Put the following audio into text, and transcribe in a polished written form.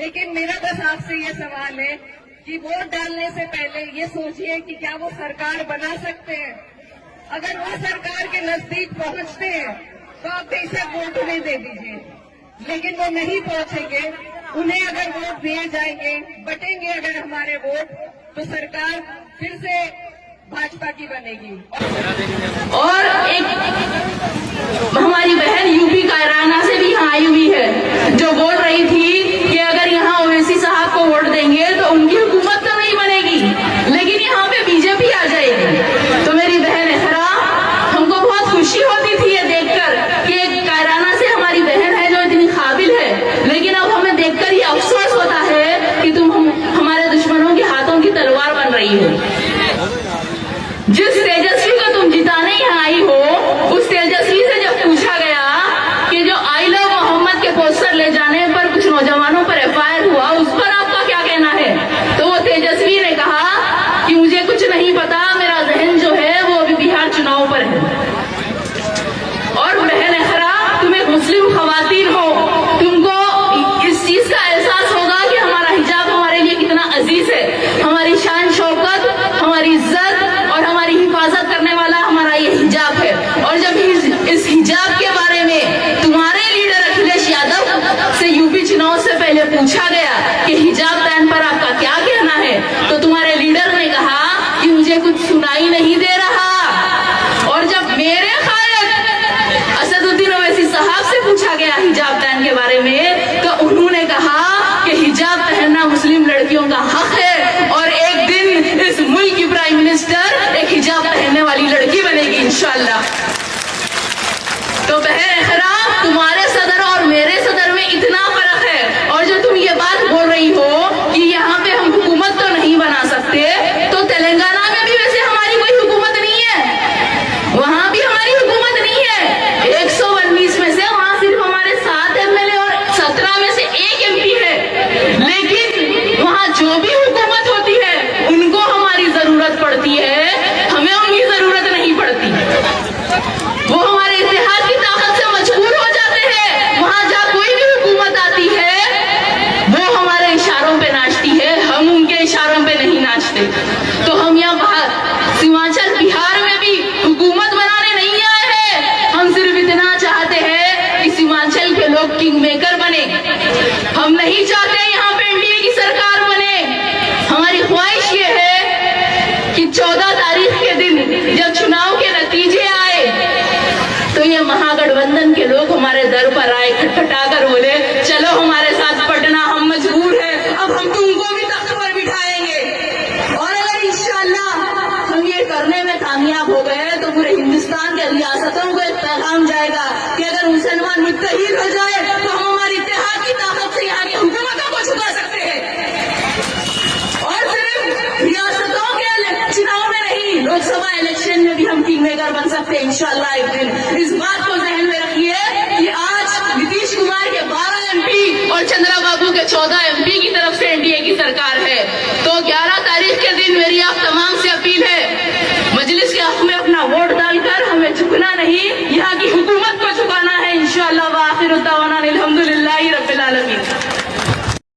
लेकिन मेरा बस आपसे ये सवाल है कि वोट डालने से पहले ये सोचिए कि क्या वो सरकार बना सकते हैं। अगर वो सरकार के नजदीक पहुंचते हैं तो आप बेशक वोट उन्हें दे दीजिए, लेकिन वो नहीं पहुंचेंगे। उन्हें अगर वोट दिए जाएंगे, बटेंगे अगर हमारे वोट, तो सरकार फिर से भाजपा की बनेगी। और एक हमारी बहन यूपी कैराना से भी यहाँ आई हुई है, जो बोल रही थी कि अगर यहाँ ओवैसी साहब को वोट देंगे तो उनकी हुकूमत तो नहीं बनेगी, लेकिन यहाँ पे बीजेपी आ जाएगी। तो मेरी बहन एहरा, हमको बहुत खुशी होती थी ये देखकर कि एक कैराना से हमारी बहन है जो इतनी काबिल है, लेकिन अब हमें देखकर ये अफसोस होता है कि तुम हमारे दुश्मनों के हाथों की तलवार बन रही हो। जिस तेजस्वी को तुम जिताने यहाँ आई हो, उस तेजस्वी से जब पूछा गया कि जो आई लव मोहम्मद के पोस्टर ले जाने पर कुछ नौजवानों पर एफआईआर हुआ, उस पर आपका क्या कहना है? तो वो तेजस्वी ने कहा कि मुझे कुछ नहीं पता, मेरा जहन जो है वो अभी बिहार चुनाव पर है। और बहन एहरा, तुम एक मुस्लिम खवातीन हो, तुमको इस चीज का एहसास होगा कि हमारा हिजाब हमारे लिए कितना अजीज है। हमारी शान शौकत, हमारी इज्जत और हमारी हिफाजत करने वाला हमारा ये हिजाब है। और जब इस हिजाब के बारे में तुम्हारे लीडर अखिलेश यादव से यूपी चुनाव से पहले पूछा गया कि हिजाब बैन पर आपका क्या कहना है, तो तुम्हारे लीडर ने कहा कि मुझे कुछ सुनाई नहीं दे रहा। और जब मेरे खायद असदुद्दीन ओवैसी साहब से पूछा गया हिजाब बैन के बारे में, तो उन्होंने कहा कि हिजाब पहनना मुस्लिम लड़कियों का हक है और एक दिन इस मुल्क की प्राइम मिनिस्टर एक हिजाब पहनने वाली लड़की बनेगी इंशाअल्लाह। तो बहन एहरा, तुम्हारे सदर और मेरे सदर में इतना फर्क है। और जो तुम ये बात बोल रही हो कि यहाँ पे हम हुकूमत तो नहीं बना सकते, तो तेलंगाना में भी वैसे हमारी कोई हुकूमत नहीं है, वहां भी हमारी हुकूमत नहीं है। 119 में से वहां सिर्फ हमारे 7 एमएलए और 17 में से 1 एमपी है, लेकिन वहां जो भी हुकूमत होती है उनको हमारी जरूरत पड़ती है, हमें उनकी जरूरत नहीं पड़ती। वो हमारे इतिहाद की ताकत से मजबूर हो जाते हैं। वहां जहाँ कोई भी हुकूमत आती है वो हमारे इशारों पे नाचती है, हम उनके इशारों पे नहीं नाचते। तो हम यहाँ सीमांचल बिहार में भी हुकूमत बनाने नहीं आए हैं, हम सिर्फ इतना चाहते हैं कि सीमांचल के लोग किंग मेकर बने। हम नहीं चाहते यहाँ पे एनडीए की सरकार बने। हमारी ख्वाहिश ये है कि 14 तारीख के दिन जब चुनाव के नतीजे आए तो ये महागठबंधन के लोग हमारे दर पर आए, खटखटाकर बोले चलो हमारे साथ पटना, हम मजबूर हैं, अब हम तुमको भी तख्त पर बिठाएंगे। और अगर इंशाअल्लाह हम ये करने में कामयाब हो गए तो पूरे हिंदुस्तान के रियासतों को एक पैगाम जाएगा कि अगर मुसलमान मुत्तहिद हो जाए तो हम हमारी इत्तेहाद की ताकत से यहाँ की हुकूमतों को झुका सकते हैं। और सिर्फ रियासतों के चुनाव में नहीं, लोकसभा इलेक्शन में भी हम किंग मेकर बन सकते हैं इंशाअल्लाह एक दिन। इस बात को जहन में रखिए कि आज नीतीश कुमार के 12 एमपी और चंद्रा बाबू के 14 एमपी की तरफ से एनडीए की सरकार है।